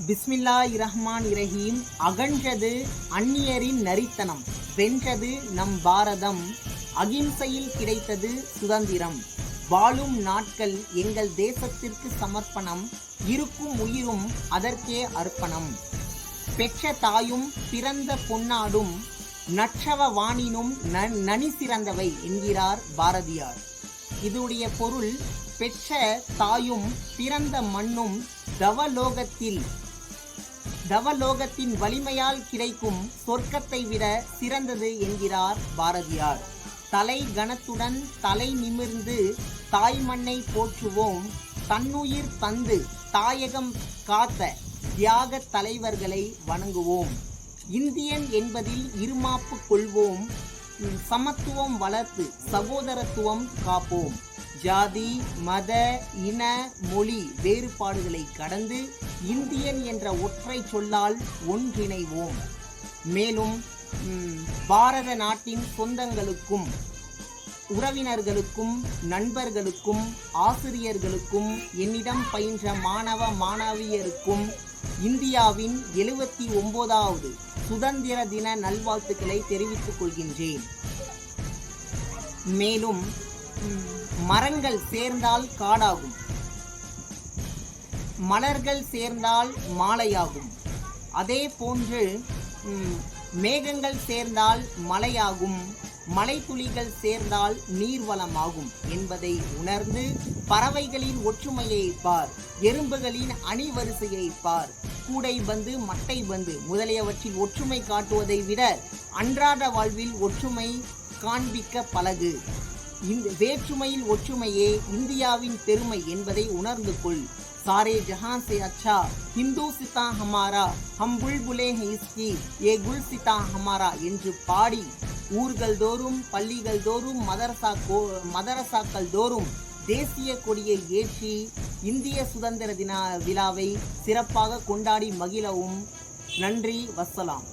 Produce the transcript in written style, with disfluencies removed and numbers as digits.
பிஸ்மில்லாஹிர்ரஹ்மானிர்ரஹீம். அகன்றது அந்நியரின் நரித்தனம், வென்றது நம் பாரதம், அகிம்சையில் கிடைத்தது சுதந்திரம். வாழும் நாட்கள் எங்கள் தேசத்திற்கு சமர்ப்பணம், இருக்கும் உயிரும் அதற்கே அர்ப்பணம். பெற்ற தாயும் பிறந்த பொன்னாடும், நற்றவ வாணினும் நனி சிறந்தவை என்கிறார் பாரதியார். இதனுடைய பொருள், பெற்ற தாயும் பிறந்த மண்ணும் தவலோகத்தின் வலிமையால் கிடைக்கும் சொர்க்கத்தை விட சிறந்தது என்கிறார் பாரதியார். தலை கணத்துடன் தலை நிமிர்ந்து தாய் மண்ணை போற்றுவோம், தன்னுயிர் தந்து தாயகம் காத்த தியாக தலைவர்களை வணங்குவோம். இந்தியன் என்பதில் இருமாப்பு கொள்வோம், சமத்துவம் வளர்த்து சகோதரத்துவம் காப்போம். ஜாதி மத இன மொழி வேறுபாடுகளை கடந்து இந்தியன் என்ற ஒற்றை சொல்லால் ஒன்றிணைவோம். மேலும் பாரத நாட்டின் சொந்தங்களுக்கும் உறவினர்களுக்கும் நண்பர்களுக்கும் ஆசிரியர்களுக்கும் என்னிடம் பயின்ற மாணவ மாணவியருக்கும் இந்தியாவின் 79வது சுதந்திர தின நல்வாழ்த்துக்களை தெரிவித்துக் கொள்கின்றேன். மேலும் மரங்கள் சேர்ந்தால் காடாகும், மலர்கள் சேர்ந்தால் மாலையாகும், அதே போன்று மேகங்கள் சேர்ந்தால் மழையாகும், மலைத்துளிகள் சேர்ந்தால் நீர்வளமாகும் என்பதை உணர்ந்து பறவைகளின் ஒற்றுமையை பார், எறும்புகளின் அணிவரிசையை பார், கூடை பந்து மட்டை பந்து முதலியவற்றில் ஒற்றுமை காட்டுவதை விட அன்றாட வாழ்வில் ஒற்றுமை காண்பிக்க பழகு. இந்த வேற்றுமையில் ஒற்றுமையே இந்தியாவின் பெருமை என்பதை உணர்ந்து கொள். सारे जहां से अच्छा हिंदुस्ता हमारा, हम बुलबुले हैं इसकी, ये गुलसिता हमारा என்று பாடி ஊர்கள் தோறும் பள்ளிகள் தோறும் மதரசாக்கள் தோறும் தேசிய கொடியை ஏற்றி இந்திய சுதந்திர தின விழாவை சிறப்பாக கொண்டாடி மகிழவும். நன்றி, வஸ்ஸலாம்.